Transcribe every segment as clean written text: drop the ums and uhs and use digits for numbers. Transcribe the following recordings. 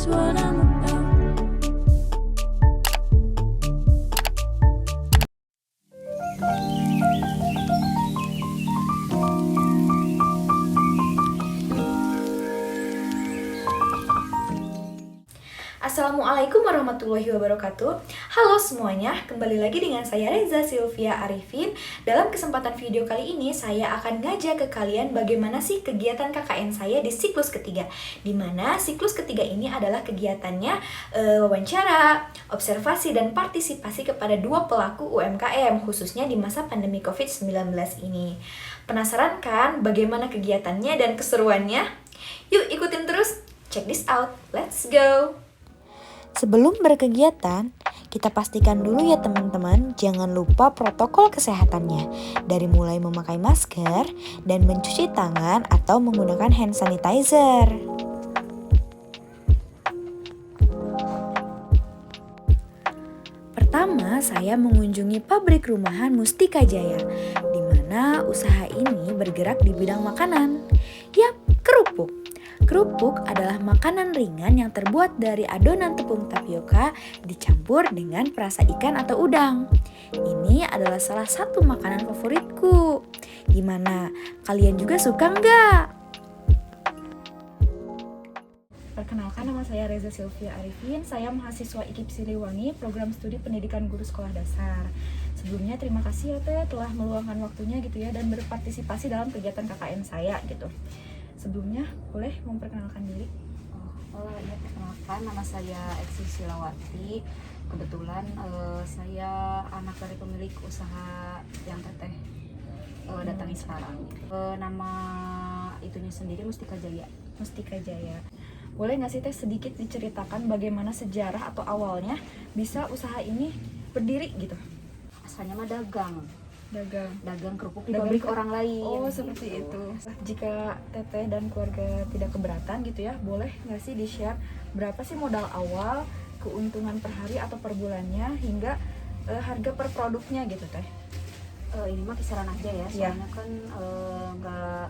what I'm about. Assalamualaikum warahmatullahi wabarakatuh. Halo semuanya, kembali lagi dengan saya Reza Sylvia Arifin. Dalam kesempatan video kali ini saya akan ngajak ke kalian bagaimana sih kegiatan KKN saya di siklus ketiga. Dimana siklus ketiga ini adalah kegiatannya wawancara, observasi, dan partisipasi kepada dua pelaku UMKM khususnya di masa pandemi COVID-19 ini. Penasaran kan bagaimana kegiatannya dan keseruannya? Yuk ikutin terus, check this out, let's go! Sebelum berkegiatan, kita pastikan dulu ya teman-teman, jangan lupa protokol kesehatannya. Dari mulai memakai masker dan mencuci tangan atau menggunakan hand sanitizer. Pertama, saya mengunjungi pabrik rumahan Mustika Jaya, di mana usaha ini bergerak di bidang makanan. Yap, kerupuk. Kerupuk adalah makanan ringan yang terbuat dari adonan tepung tapioka dicampur dengan perasa ikan atau udang. Ini adalah salah satu makanan favoritku. Gimana? Kalian juga suka nggak? Perkenalkan, nama saya Reza Sylvia Arifin. Saya mahasiswa IKIP Siliwangi, program studi pendidikan guru sekolah dasar. Sebelumnya terima kasih ya Teh telah meluangkan waktunya gitu ya dan berpartisipasi dalam kegiatan KKN saya gitu. Sebelumnya boleh memperkenalkan diri? Ya, perkenalkan, nama saya Eksi Silawati. Kebetulan saya anak dari pemilik usaha yang Teteh datangi sekarang. Nama itunya sendiri Mustika Jaya. Mustika Jaya. Boleh nggak sih Teh sedikit diceritakan bagaimana sejarah atau awalnya bisa usaha ini berdiri gitu? Asalnya mah dagang kerupuk di pabrik orang lain. Oh, seperti itu. Jika Teteh dan keluarga tidak keberatan gitu ya, boleh nggak sih di-share berapa sih modal awal, keuntungan per hari atau per bulannya, hingga harga per produknya gitu Teh? Ini mah kisaran aja ya, soalnya kan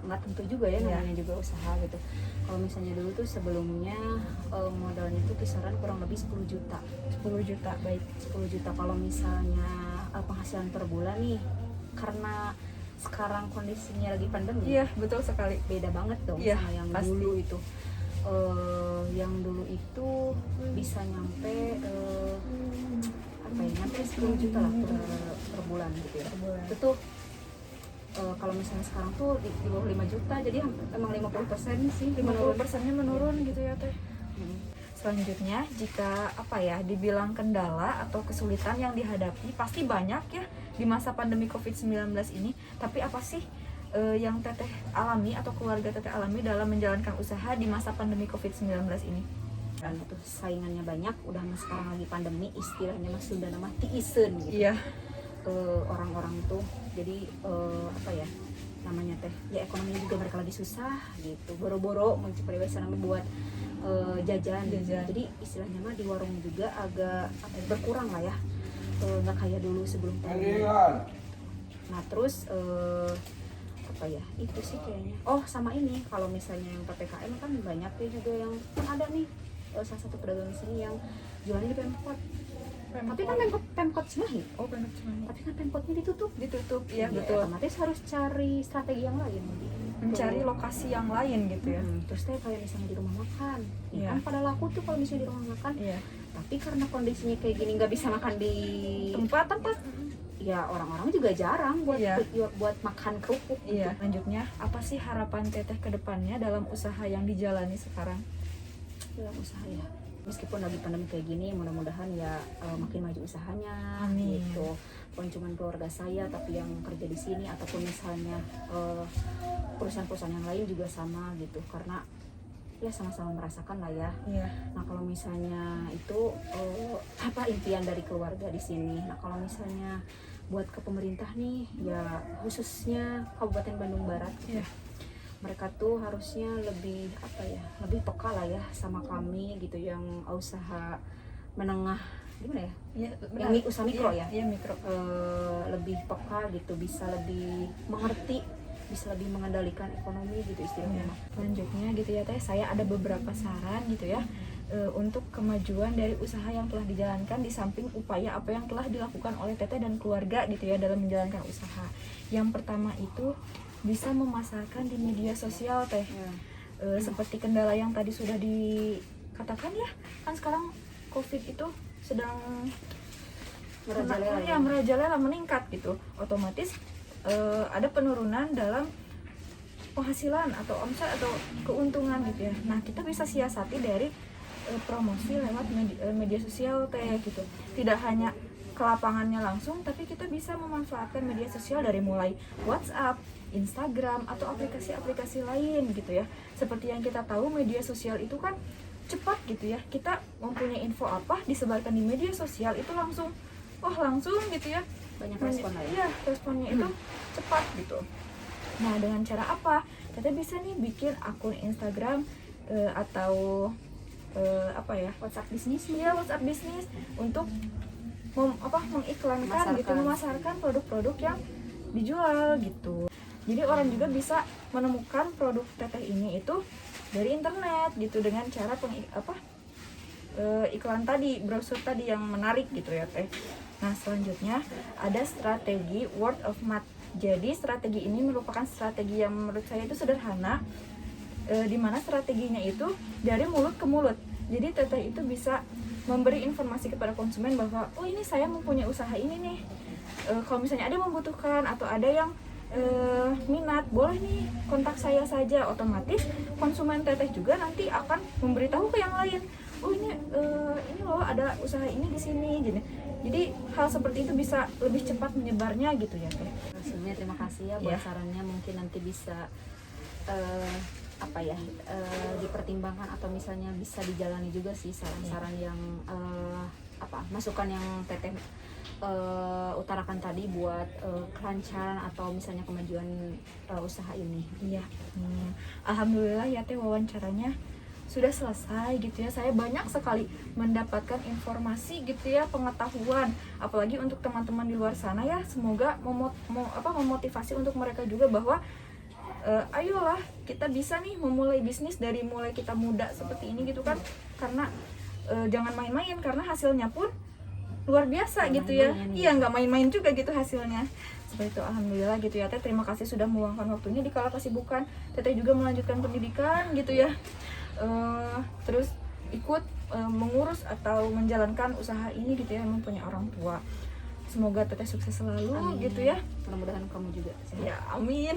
nggak tentu juga ya, namanya juga usaha gitu. Kalau misalnya dulu tuh sebelumnya modalnya tuh kisaran kurang lebih 10 juta. 10 juta, baik. 10 juta kalau misalnya penghasilan per bulan nih, karena sekarang kondisinya lagi pandemi. Iya, betul sekali. Beda banget dong sama yang pasti. dulu itu. Yang dulu itu bisa nyampe nyampe 10 juta lah per bulan gitu ya. Itu tuh kalau misalnya sekarang tuh di bawah 5 juta, jadi emang 50% sih. 50%-nya menurun gitu ya Teh. Selanjutnya, jika dibilang kendala atau kesulitan yang dihadapi pasti banyak ya di masa pandemi COVID-19 ini. Tapi apa sih yang Teteh alami atau keluarga Teteh alami dalam menjalankan usaha di masa pandemi COVID-19 ini? Dan itu saingannya banyak, udah sekarang lagi pandemi, istilahnya mas sudah nama tiisen gitu. Iya. Orang-orang tuh jadi namanya teh ya, ekonominya juga mereka lagi susah gitu, boro-boro mencari biasa buat jajan. Jadi istilahnya mah di warung juga agak berkurang lah ya, nggak kayak dulu sebelum pandemi. Nah terus itu sih kayaknya. Oh sama ini, kalau misalnya yang PPKM kan banyak ya juga yang kan ada nih salah satu pedagang sini yang jualnya di Pemkot. Tapi kan Pemkot Cimahi. Oh, Pemkot Cimahi. Tapi kan Pemkotnya ditutup. Iya, betul. Otomatis harus cari strategi yang lain. Mencari lokasi yang lain gitu ya. Terus kayak misalnya di rumah makan. Iya. Kan pada laku tuh kalau misalnya di rumah makan. Iya. Tapi karena kondisinya kayak gini nggak bisa makan di tempat. Ya orang-orang juga jarang buat makan kerupuk. Iya. Lanjutnya, apa sih harapan Teteh ke depannya dalam usaha yang dijalani sekarang? Dalam usaha ya, meskipun lagi pandemi kayak gini, mudah-mudahan ya makin maju usahanya. Amin. Gitu. Bukan cuma keluarga saya, tapi yang kerja di sini ataupun misalnya perusahaan-perusahaan yang lain juga sama gitu, karena ya sama-sama merasakan lah ya. Iya. Nah kalau misalnya itu impian dari keluarga di sini. Nah kalau misalnya buat ke pemerintah nih, ya khususnya Kabupaten Bandung Barat. Iya. Mereka tuh harusnya lebih lebih peka lah ya sama kami gitu, yang usaha menengah, gimana ya? Iya, yang usaha mikro ya. Iya, mikro. Lebih peka gitu, bisa lebih mengerti, bisa lebih mengendalikan ekonomi gitu istilahnya. Selanjutnya gitu ya Teh, saya ada beberapa saran gitu ya untuk kemajuan dari usaha yang telah dijalankan di samping upaya apa yang telah dilakukan oleh Teteh dan keluarga gitu ya dalam menjalankan usaha. Yang pertama itu bisa memasarkan di media sosial Teh. Seperti kendala yang tadi sudah dikatakan ya, kan sekarang COVID itu sedang merajalela meningkat gitu. Otomatis ada penurunan dalam penghasilan atau omset atau keuntungan gitu ya. Nah, kita bisa siasati dari promosi lewat media sosial Teh gitu. Tidak hanya ke lapangannya langsung, tapi kita bisa memanfaatkan media sosial dari mulai WhatsApp, Instagram, atau aplikasi-aplikasi lain gitu ya. Seperti yang kita tahu, media sosial itu kan cepat gitu ya. Kita mempunyai info apa disebarkan di media sosial itu langsung gitu ya. Banyak respon lah ya. Iya, responnya itu cepat gitu. Nah, dengan cara apa? Kita bisa nih bikin akun Instagram atau WhatsApp bisnis untuk mengiklankan gitu, memasarkan produk-produk yang dijual gitu. Jadi orang juga bisa menemukan produk Teteh ini itu dari internet gitu dengan cara iklan tadi, brosur tadi yang menarik gitu ya Teh. Nah, selanjutnya ada strategi word of mouth. Jadi strategi ini merupakan strategi yang menurut saya itu sederhana, di mana strateginya itu dari mulut ke mulut. Jadi Teteh itu bisa memberi informasi kepada konsumen bahwa oh ini saya mempunyai usaha ini nih, kalau misalnya ada yang membutuhkan atau ada yang minat, boleh nih kontak saya saja. Otomatis konsumen Teteh juga nanti akan memberitahu ke yang lain, oh ini loh ada usaha ini di sini gini. Jadi hal seperti itu bisa lebih cepat menyebarnya gitu ya Teh. Terima kasih ya buat sarannya, mungkin nanti bisa dipertimbangkan atau misalnya bisa dijalani juga sih saran-saran yang masukan yang Teteh utarakan tadi buat kelancaran atau misalnya kemajuan usaha ini. Iya. Alhamdulillah ya Teh, wawancaranya sudah selesai gitu ya. Saya banyak sekali mendapatkan informasi gitu ya, pengetahuan, apalagi untuk teman-teman di luar sana ya. Semoga memotivasi untuk mereka juga bahwa ayolah kita bisa nih memulai bisnis dari mulai kita muda seperti ini gitu kan. Karena jangan main-main, karena hasilnya pun luar biasa gitu ya. Iya, nggak main-main juga gitu hasilnya. Seperti itu, alhamdulillah gitu ya Teh. Terima kasih sudah meluangkan waktunya di kala kesibukan. Teteh juga melanjutkan pendidikan gitu ya. Terus ikut mengurus atau menjalankan usaha ini gitu ya, mempunyai orang tua. Semoga Teteh sukses selalu. Amin. Gitu ya. Mudah-mudahan kamu juga. Ya, amin.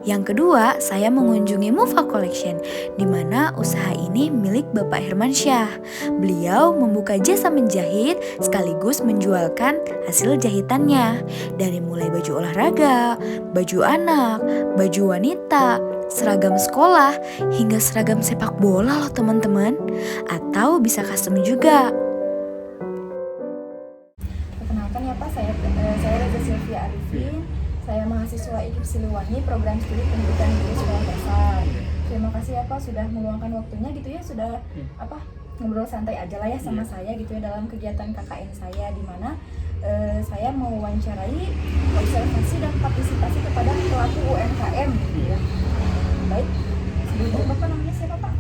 Yang kedua, saya mengunjungi Mufa Collection, di mana usaha ini milik Bapak Hermansyah. Beliau membuka jasa menjahit sekaligus menjualkan hasil jahitannya. Dari mulai baju olahraga, baju anak, baju wanita, seragam sekolah, hingga seragam sepak bola loh teman-teman. Atau bisa custom juga. Perkenalkan ya Pak, saya Reza Sylvia Arifin. Saya mahasiswa IKIP Siliwangi, program studi pendidikan di sekolah dasar. Terima kasih ya Pak sudah meluangkan waktunya gitu ya, sudah ngobrol santai aja lah ya sama saya gitu ya dalam kegiatan KKN saya, di mana saya mewawancarai observasi dan partisipasi kepada pelaku UMKM gitu ya. Baik, sebelumnya Bapak namanya siapa Pak?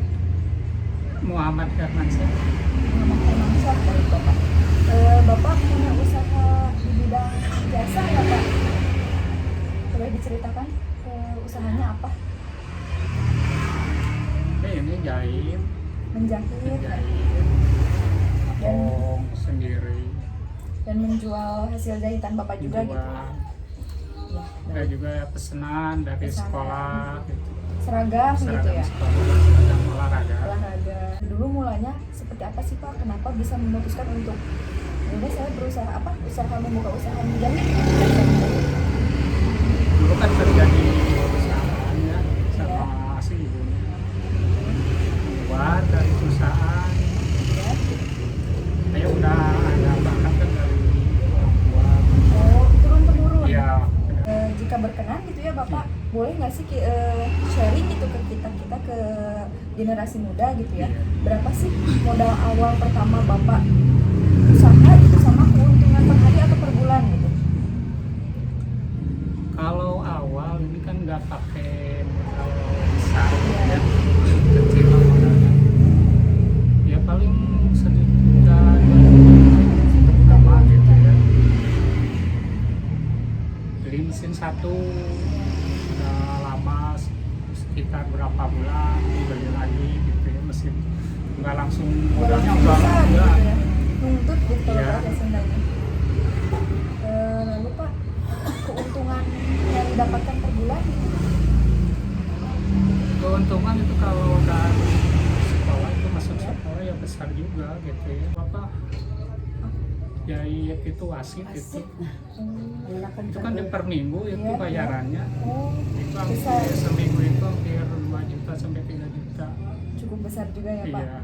Muhammad Hermansyah. Muhammad Hermansyah, baik Bapak. Bapak punya usaha di bidang jasa ya Pak? Boleh diceritakan usahanya apa? Ini jahit, Menjahit potong sendiri, dan menjual hasil jahitan Bapak juga gitu. Ya, Ada juga pesanan dari sekolah gitu. Seragam gitu ya. Sekolah, seragam olahraga. Dulu mulanya seperti apa sih Pak? Kenapa bisa memutuskan untuk udah saya berusaha membuka usaha menjahit? Dulu kan kerja di perusahaan ya, sama si ibunya. Buat dari perusahaan, saya udah ada bakat kan dari orang tua. Oh, turun-temurun. Iya. Jika berkenan gitu ya Bapak, boleh nggak sih sharing gitu ke kita ke generasi muda gitu ya? Berapa sih modal awal pertama Bapak usaha itu sama keuntungan per hari atau per bulan itu udah lama, sekitar berapa bulan beli lagi gitu ya, mesin nggak langsung modalnya Bisa enggak. gitu ya. Nuntut gitu kalau Iya. bahasa Sundanya. Lalu Pak, keuntungan yang didapatkan per bulan gitu? Keuntungan itu kalau dari sekolah itu masuk sekolah ya besar juga gitu ya. Bapak jadi itu wasit itu kan per minggu itu Iya, bayarannya. Oh, Itu besar. hampir seminggu itu hampir 2 juta sampai 3 juta. Cukup besar juga ya Pak. Iya.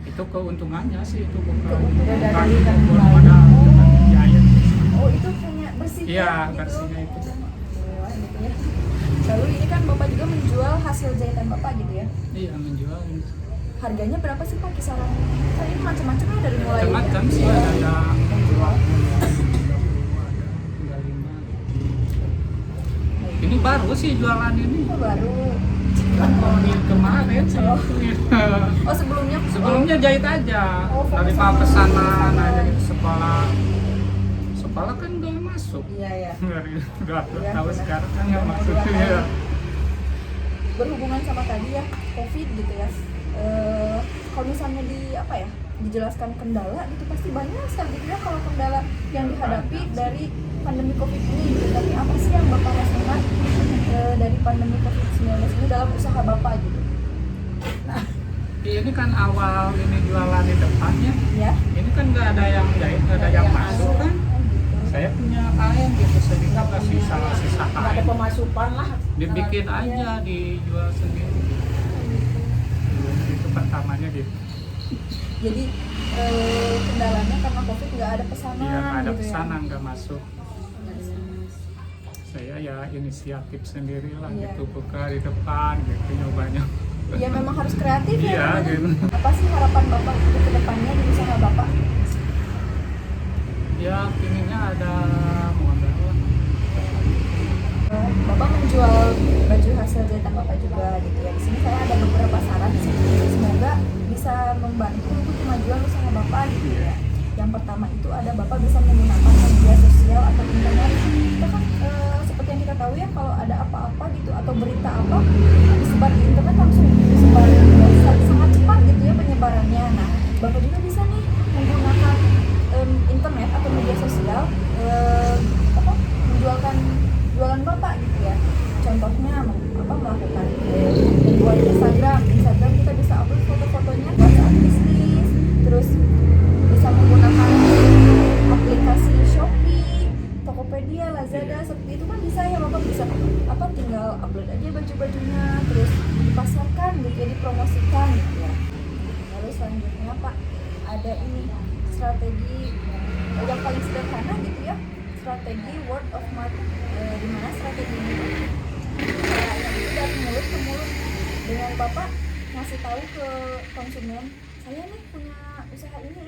Itu keuntungannya sih, itu bukan Keuntungan bukan dari kan modal bukan biaya. Oh, itu punya bersihnya Iya, gitu. bersihnya itu. Wah, gitu ya. Lalu ini kan Bapak juga menjual hasil jahitan Bapak gitu ya. Iya, menjual Harganya berapa sih Pak kisaran? Kan ini macam-macam ya dari mulai macam-macam sih, ya, ada menjual. 30, ada 35. Ini baru sih jualan ini. Oh, baru. Ini kemarin sih. Oh. Iya. Oh, Sebelumnya jahit aja. Oh, Dari pemesanan. pesanan aja gitu, sekolah. Sekolah kan nggak masuk. Iya ya. Dari udah Iya, tahu benar. sekarang kan nggak Udah masuk. 2 tahun. Iya. Berhubungan sama tadi ya COVID gitu ya. Kalau misalnya dijelaskan kendala gitu pasti banyak sekali gitu ya kalau kendala yang dihadapi dari pandemi COVID ini gitu. Tapi apa sih yang Bapak rasakan dari pandemi COVID-19 ini dalam usaha Bapak gitu? Nah, Ini kan awal ini jualan di depannya. ya. Ini kan nggak ada yang jahit, nggak ada yang masuk kan. Oh, gitu. Saya punya kain gitu, sehingga nggak sisa Nggak ada kain. pemasukan lah. Dibikin aja, dijual sendiri. Itu pertamanya gitu. Jadi kendalanya karena COVID nggak ada pesanan Iya, nggak ada gitu pesanan, nggak masuk. Saya ya inisiatif sendiri lah Iya. gitu, buka di depan gitu, nyobanya. ya memang harus kreatif ya Iya, namanya. gitu. Apa sih harapan Bapak untuk kedepannya di usaha Bapak? Ya ininya ada modal lah. Bapak menjual baju hasil jahitan Bapak juga gitu ya. Di sini saya ada beberapa saran sih. Semoga bisa membantu untuk kemajuan usaha Bapak gitu ya. Yang pertama itu ada Bapak bisa menggunakan media sosial atau internet. Kita kan seperti yang kita tahu ya kalau ada apa-apa gitu atau berita apa disebar di internet langsung disebar sangat cepat gitu ya penyebarannya. Nah, Bapak juga bisa nih menggunakan internet atau media sosial menjualkan jualan Bapak gitu ya. Contohnya melakukan buat Instagram kita bisa upload foto-fotonya buat saat bisnis, terus bisa menggunakan aplikasi Shopee, Tokopedia, Lazada seperti itu kan bisa ya. Bapak bisa tinggal upload aja baju-bajunya terus dipasarkan gitu ya, dipromosikan gitu ya. Lalu selanjutnya Pak ada ini strategi yang paling sederhana gitu ya, strategi word of mouth, di mana strategi ini itu dari mulut ke mulut dengan Bapak ngasih tahu ke konsumen saya nih punya usaha ini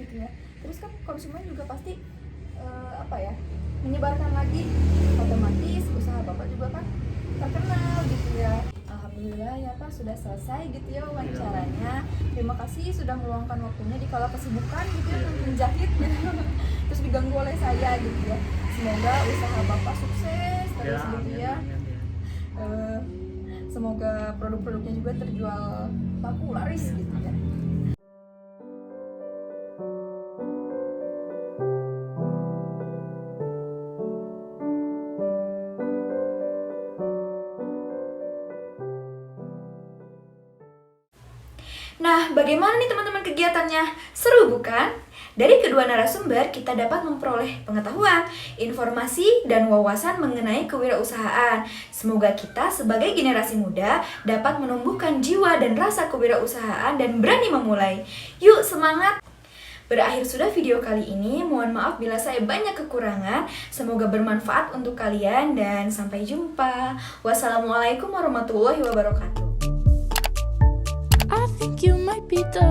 gitu ya. Terus kan konsumen juga pasti menyebarkan lagi, otomatis usaha Bapak juga kan terkenal gitu ya. Alhamdulillah ya Pak sudah selesai gitu ya wawancaranya. Terima kasih sudah meluangkan waktunya di kala kesibukan gitu ya menjahit gitu. Terus diganggu oleh saya gitu ya. Semoga usaha Bapak sukses terus gitu ya. Semoga produk-produknya juga terjual laku laris gitu ya. Nah, bagaimana nih teman-teman kegiatannya? Seru bukan? Dari kedua narasumber, kita dapat memperoleh pengetahuan, informasi, dan wawasan mengenai kewirausahaan. Semoga kita sebagai generasi muda dapat menumbuhkan jiwa dan rasa kewirausahaan dan berani memulai. Yuk semangat! Berakhir sudah video kali ini, mohon maaf bila saya banyak kekurangan. Semoga bermanfaat untuk kalian dan sampai jumpa. Wassalamualaikum warahmatullahi wabarakatuh. I think you might be the